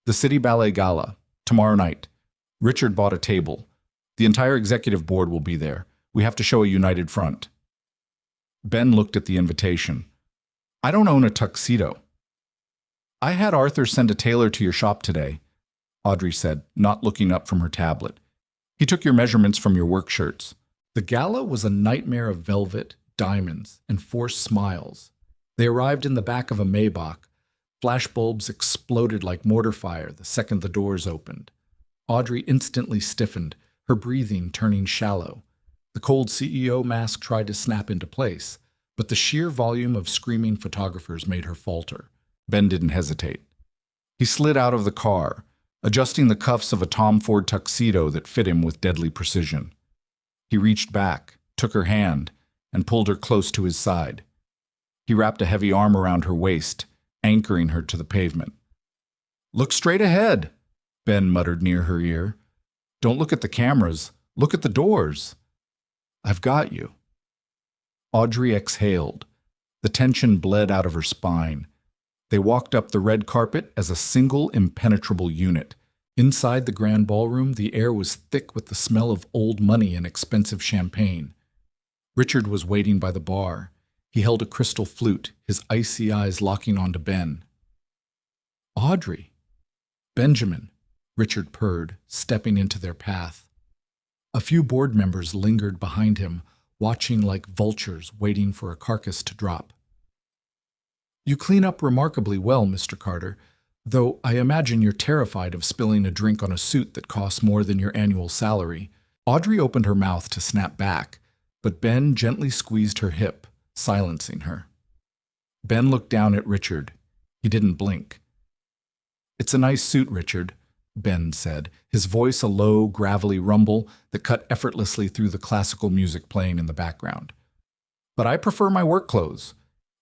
"The City Ballet Gala, tomorrow night. Richard bought a table. The entire executive board will be there. We have to show a united front." Ben looked at the invitation. "I don't own a tuxedo." "I had Arthur send a tailor to your shop today," Audrey said, not looking up from her tablet. "He took your measurements from your work shirts." The gala was a nightmare of velvet, diamonds, and forced smiles. They arrived in the back of a Maybach. Flashbulbs exploded like mortar fire the second the doors opened. Audrey instantly stiffened, her breathing turning shallow. The cold CEO mask tried to snap into place, but the sheer volume of screaming photographers made her falter. Ben didn't hesitate. He slid out of the car, adjusting the cuffs of a Tom Ford tuxedo that fit him with deadly precision. He reached back, took her hand, and pulled her close to his side. He wrapped a heavy arm around her waist, anchoring her to the pavement. "Look straight ahead," Ben muttered near her ear. "Don't look at the cameras. Look at the doors." "I've got you." Audrey exhaled. The tension bled out of her spine. They walked up the red carpet as a single, impenetrable unit. Inside the grand ballroom, the air was thick with the smell of old money and expensive champagne. Richard was waiting by the bar. He held a crystal flute, his icy eyes locking onto Ben. "Audrey." "Benjamin," Richard purred, stepping into their path. A few board members lingered behind him, watching like vultures waiting for a carcass to drop. "You clean up remarkably well, Mr. Carter, though I imagine you're terrified of spilling a drink on a suit that costs more than your annual salary." Audrey opened her mouth to snap back, but Ben gently squeezed her hip, silencing her. Ben looked down at Richard. He didn't blink. "It's a nice suit, Richard," Ben said, his voice a low, gravelly rumble that cut effortlessly through the classical music playing in the background. "But I prefer my work clothes.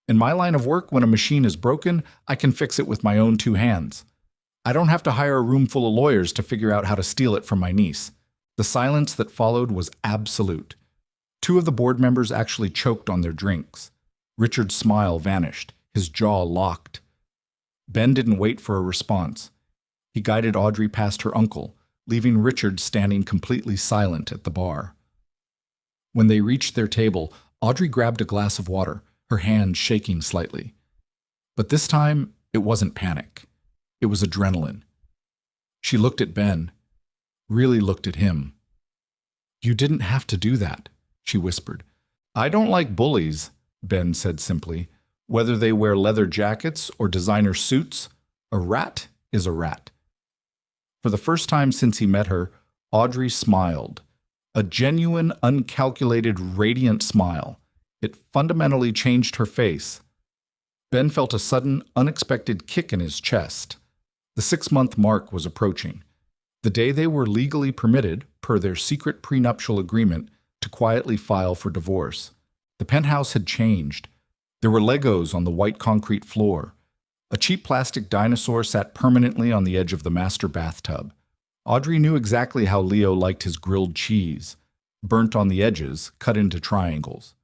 In my line of work, when a machine is broken, I can fix it with my own two hands. I don't have to hire a room full of lawyers to figure out how to steal it from my niece." The silence that followed was absolute. Two of the board members actually choked on their drinks. Richard's smile vanished, his jaw locked. Ben didn't wait for a response. He guided Audrey past her uncle, leaving Richard standing completely silent at the bar. When they reached their table, Audrey grabbed a glass of water, her hand shaking slightly. But this time, it wasn't panic. It was adrenaline. She looked at Ben, really looked at him. "You didn't have to do that," she whispered. "I don't like bullies," Ben said simply. "Whether they wear leather jackets or designer suits, a rat is a rat." For the first time since he met her, Audrey smiled. A genuine, uncalculated, radiant smile. It fundamentally changed her face. Ben felt a sudden, unexpected kick in his chest. The 6-month mark was approaching. The day they were legally permitted, per their secret prenuptial agreement, to quietly file for divorce. The penthouse had changed. There were Legos on the white concrete floor. A cheap plastic dinosaur sat permanently on the edge of the master bathtub. Audrey knew exactly how Leo liked his grilled cheese, burnt on the edges, cut into triangles.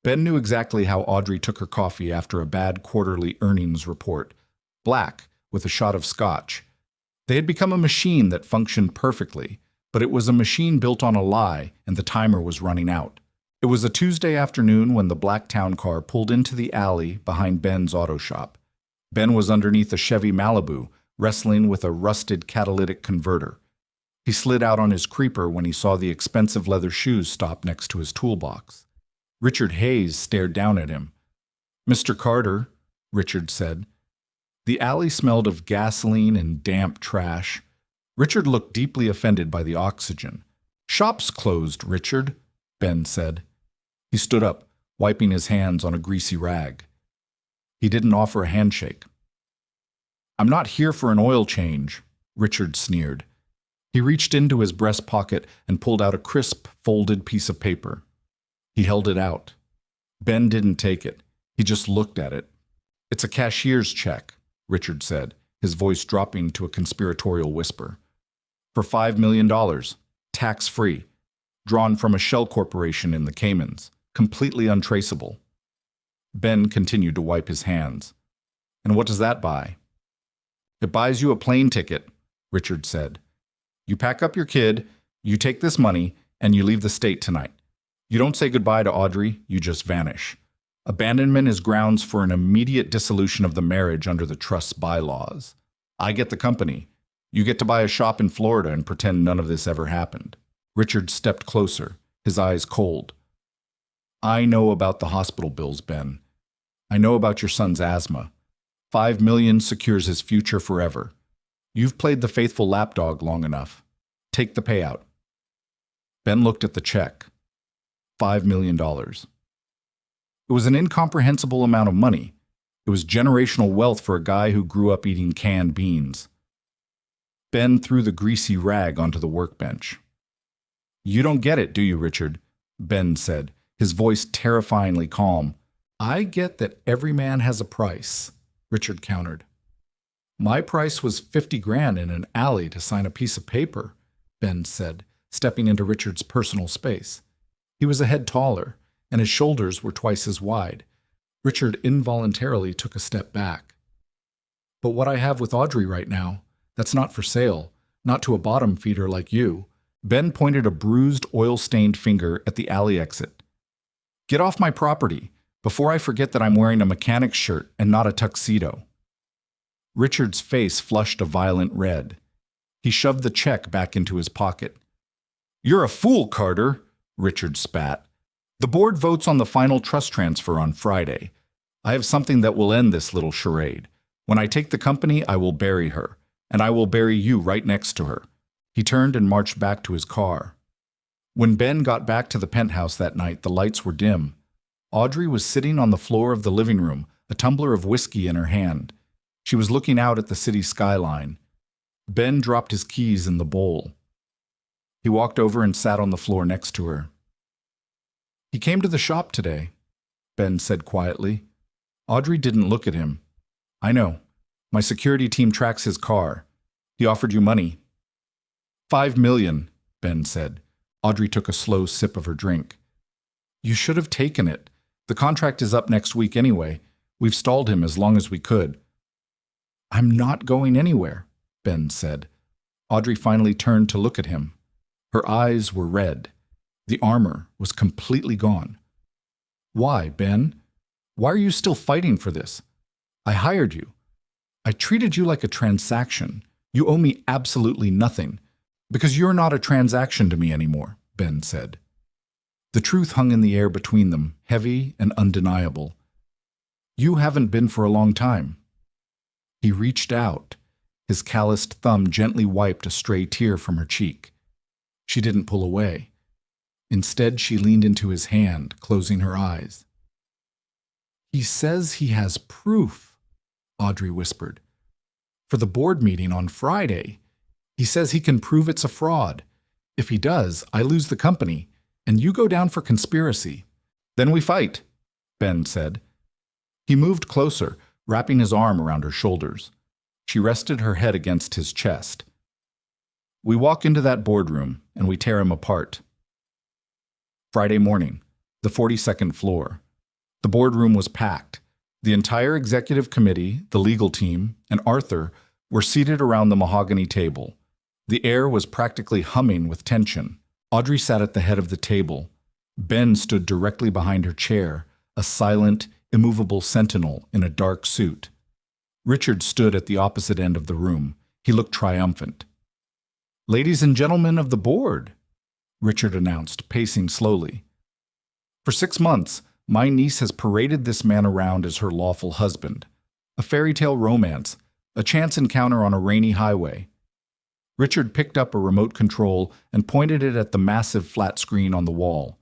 Ben knew exactly how Audrey took her coffee after a bad quarterly earnings report, black with a shot of scotch. They had become a machine that functioned perfectly, but it was a machine built on a lie, and the timer was running out. It was a Tuesday afternoon when the black town car pulled into the alley behind Ben's auto shop. Ben was underneath a Chevy Malibu, wrestling with a rusted catalytic converter. He slid out on his creeper when he saw the expensive leather shoes stop next to his toolbox. Richard Hayes stared down at him. "Mr. Carter," Richard said. The alley smelled of gasoline and damp trash. Richard looked deeply offended by the oxygen. "Shop's closed, Richard," Ben said. He stood up, wiping his hands on a greasy rag. He didn't offer a handshake. "I'm not here for an oil change," Richard sneered. He reached into his breast pocket and pulled out a crisp, folded piece of paper. He held it out. Ben didn't take it. He just looked at it. "It's a cashier's check," Richard said, his voice dropping to a conspiratorial whisper. "For $5 million, tax-free, drawn from a shell corporation in the Caymans, completely untraceable." Ben continued to wipe his hands. "And what does that buy?" "It buys you a plane ticket," Richard said. "You pack up your kid, you take this money, and you leave the state tonight. You don't say goodbye to Audrey, you just vanish. Abandonment is grounds for an immediate dissolution of the marriage under the trust's bylaws. I get the company. You get to buy a shop in Florida and pretend none of this ever happened." Richard stepped closer, his eyes cold. "I know about the hospital bills, Ben. I know about your son's asthma. $5 million secures his future forever. You've played the faithful lapdog long enough. Take the payout." Ben looked at the check. $5 million. It was an incomprehensible amount of money. It was generational wealth for a guy who grew up eating canned beans. Ben threw the greasy rag onto the workbench. "You don't get it, do you, Richard?" Ben said, his voice terrifyingly calm. "I get that every man has a price," Richard countered. "My price was 50 grand in an alley to sign a piece of paper," Ben said, stepping into Richard's personal space. He was a head taller, and his shoulders were twice as wide. Richard involuntarily took a step back. "But what I have with Audrey right now, that's not for sale, not to a bottom feeder like you." Ben pointed a bruised, oil-stained finger at the alley exit. "Get off my property, before I forget that I'm wearing a mechanic's shirt and not a tuxedo." Richard's face flushed a violent red. He shoved the check back into his pocket. You're a fool, Carter, Richard spat. The board votes on the final trust transfer on Friday. I have something that will end this little charade. When I take the company, I will bury her, and I will bury you right next to her. He turned and marched back to his car. When Ben got back to the penthouse that night, the lights were dim. Audrey was sitting on the floor of the living room, a tumbler of whiskey in her hand. She was looking out at the city skyline. Ben dropped his keys in the bowl. He walked over and sat on the floor next to her. He came to the shop today, Ben said quietly. Audrey didn't look at him. I know. My security team tracks his car. He offered you money. $5 million, Ben said. Audrey took a slow sip of her drink. You should have taken it. The contract is up next week anyway. We've stalled him as long as we could. I'm not going anywhere, Ben said. Audrey finally turned to look at him. Her eyes were red. The armor was completely gone. Why, Ben? Why are you still fighting for this? I hired you. I treated you like a transaction. You owe me absolutely nothing. Because you're not a transaction to me anymore, Ben said. The truth hung in the air between them, heavy and undeniable. You haven't been for a long time. He reached out. His calloused thumb gently wiped a stray tear from her cheek. She didn't pull away. Instead, she leaned into his hand, closing her eyes. He says he has proof, Audrey whispered. For the board meeting on Friday. He says he can prove it's a fraud. If he does, I lose the company, and you go down for conspiracy. Then we fight, Ben said. He moved closer, wrapping his arm around her shoulders. She rested her head against his chest. We walk into that boardroom, and we tear him apart. Friday morning, the 42nd floor. The boardroom was packed. The entire executive committee, the legal team, and Arthur were seated around the mahogany table. The air was practically humming with tension. Audrey sat at the head of the table. Ben stood directly behind her chair, a silent, immovable sentinel in a dark suit. Richard stood at the opposite end of the room. He looked triumphant. Ladies and gentlemen of the board, Richard announced, pacing slowly. For 6 months, my niece has paraded this man around as her lawful husband. A fairy tale romance, a chance encounter on a rainy highway. Richard picked up a remote control and pointed it at the massive flat screen on the wall.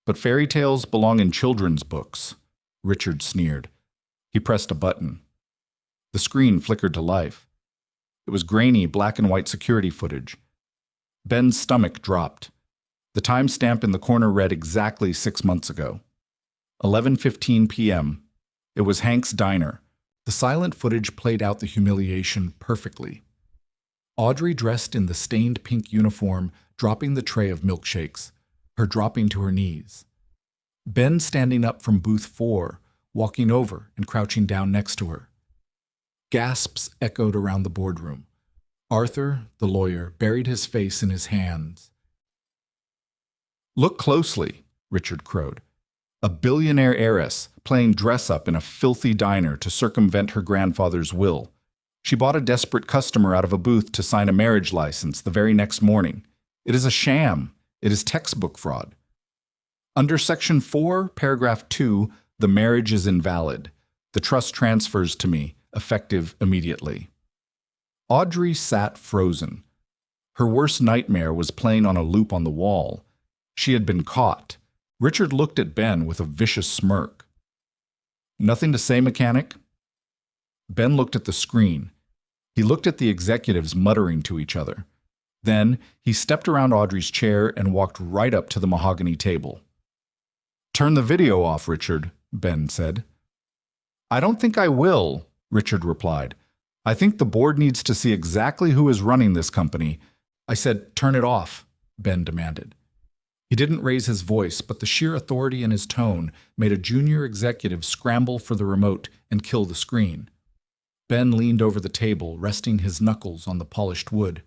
But fairy tales belong in children's books, Richard sneered. He pressed a button. The screen flickered to life. It was grainy black and white security footage. Ben's stomach dropped. The timestamp in the corner read exactly 6 months ago. 11:15 p.m. It was Hank's diner. The silent footage played out the humiliation perfectly. Audrey dressed in the stained pink uniform, dropping the tray of milkshakes, her dropping to her knees. Ben standing up from booth 4, walking over and crouching down next to her. Gasps echoed around the boardroom. Arthur, the lawyer, buried his face in his hands. Look closely, Richard crowed. A billionaire heiress playing dress-up in a filthy diner to circumvent her grandfather's will. She bought a desperate customer out of a booth to sign a marriage license the very next morning. It is a sham. It is textbook fraud. Under Section 4, Paragraph 2, the marriage is invalid. The trust transfers to me, effective immediately. Audrey sat frozen. Her worst nightmare was playing on a loop on the wall. She had been caught. Richard looked at Ben with a vicious smirk. Nothing to say, mechanic? Ben looked at the screen. He looked at the executives muttering to each other. Then he stepped around Audrey's chair and walked right up to the mahogany table. Turn the video off, Richard, Ben said. I don't think I will, Richard replied. I think the board needs to see exactly who is running this company. I said, turn it off, Ben demanded. He didn't raise his voice, but the sheer authority in his tone made a junior executive scramble for the remote and kill the screen. Ben leaned over the table, resting his knuckles on the polished wood.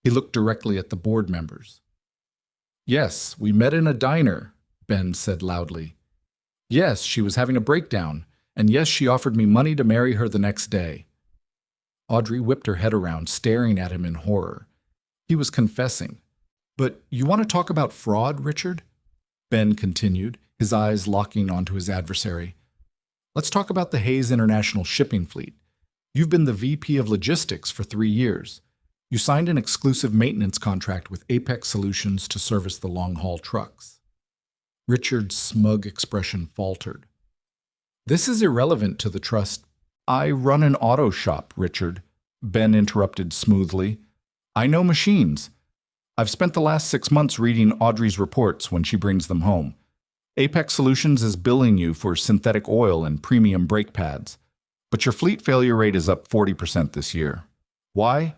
He looked directly at the board members. Yes, we met in a diner, Ben said loudly. Yes, she was having a breakdown, and yes, she offered me money to marry her the next day. Audrey whipped her head around, staring at him in horror. He was confessing. But you want to talk about fraud, Richard? Ben continued, his eyes locking onto his adversary. Let's talk about the Hayes International Shipping Fleet. You've been the VP of Logistics for 3 years. You signed an exclusive maintenance contract with Apex Solutions to service the long-haul trucks. Richard's smug expression faltered. This is irrelevant to the trust. I run an auto shop, Richard, Ben interrupted smoothly. I know machines. I've spent the last 6 months reading Audrey's reports when she brings them home. Apex Solutions is billing you for synthetic oil and premium brake pads, but your fleet failure rate is up 40% this year. Why?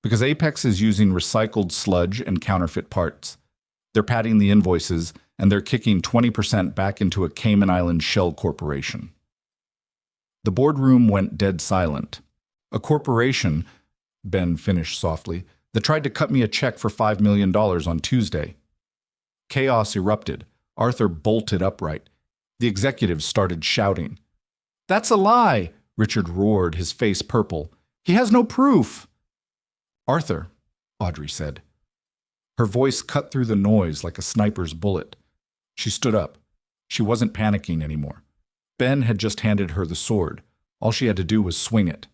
Because Apex is using recycled sludge and counterfeit parts. They're padding the invoices, and they're kicking 20% back into a Cayman Island shell corporation. The boardroom went dead silent. A corporation, Ben finished softly, that tried to cut me a check for $5 million on Tuesday. Chaos erupted. Arthur bolted upright. The executives started shouting. That's a lie, Richard roared, his face purple. He has no proof. Arthur, Audrey said. Her voice cut through the noise like a sniper's bullet. She stood up. She wasn't panicking anymore. Ben had just handed her the sword. All she had to do was swing it.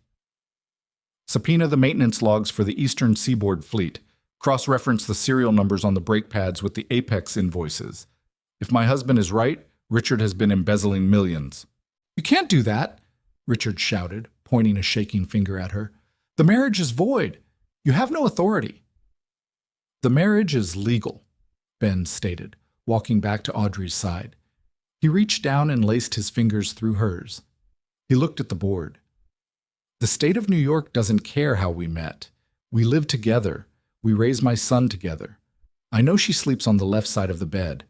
Subpoena the maintenance logs for the Eastern Seaboard Fleet. Cross-reference the serial numbers on the brake pads with the Apex invoices. If my husband is right, Richard has been embezzling millions. You can't do that, Richard shouted, pointing a shaking finger at her. The marriage is void. You have no authority. The marriage is legal, Ben stated, walking back to Audrey's side. He reached down and laced his fingers through hers. He looked at the board. The state of New York doesn't care how we met. We live together. We raise my son together. I know she sleeps on the left side of the bed.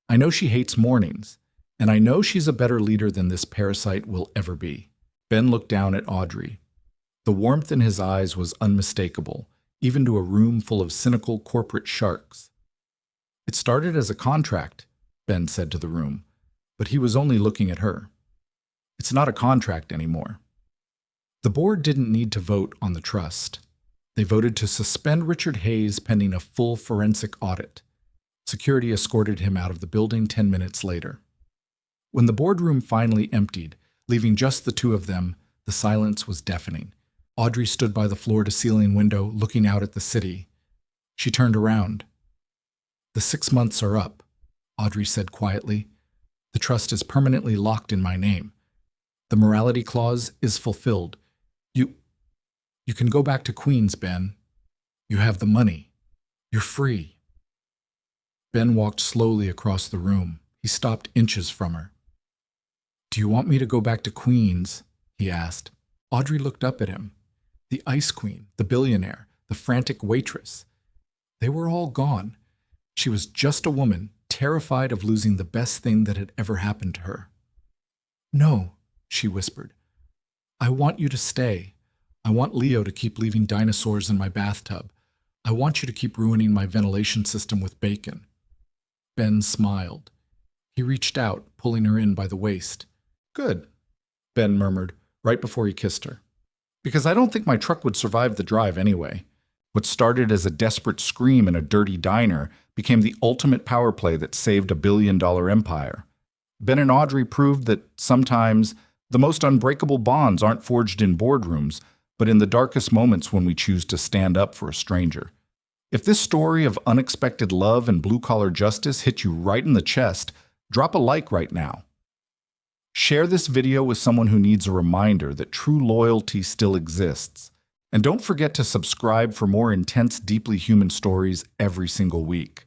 I know she hates mornings. And I know she's a better leader than this parasite will ever be. Ben looked down at Audrey. The warmth in his eyes was unmistakable, even to a room full of cynical corporate sharks. It started as a contract, Ben said to the room, but he was only looking at her. It's not a contract anymore. The board didn't need to vote on the trust. They voted to suspend Richard Hayes pending a full forensic audit. Security escorted him out of the building 10 minutes later. When the boardroom finally emptied, leaving just the two of them, the silence was deafening. Audrey stood by the floor-to-ceiling window, looking out at the city. She turned around. The 6 months are up, Audrey said quietly. The trust is permanently locked in my name. The morality clause is fulfilled. You can go back to Queens, Ben. You have the money. You're free. Ben walked slowly across the room. He stopped inches from her. Do you want me to go back to Queens? He asked. Audrey looked up at him. The ice queen, the billionaire, the frantic waitress. They were all gone. She was just a woman, terrified of losing the best thing that had ever happened to her. No, she whispered. I want you to stay. I want Leo to keep leaving dinosaurs in my bathtub. I want you to keep ruining my ventilation system with bacon. Ben smiled. He reached out, pulling her in by the waist. Good, Ben murmured, right before he kissed her. Because I don't think my truck would survive the drive anyway. What started as a desperate scream in a dirty diner became the ultimate power play that saved a billion-dollar empire. Ben and Audrey proved that sometimes the most unbreakable bonds aren't forged in boardrooms, but in the darkest moments when we choose to stand up for a stranger. If this story of unexpected love and blue-collar justice hit you right in the chest, drop a like right now. Share this video with someone who needs a reminder that true loyalty still exists. And don't forget to subscribe for more intense, deeply human stories every single week.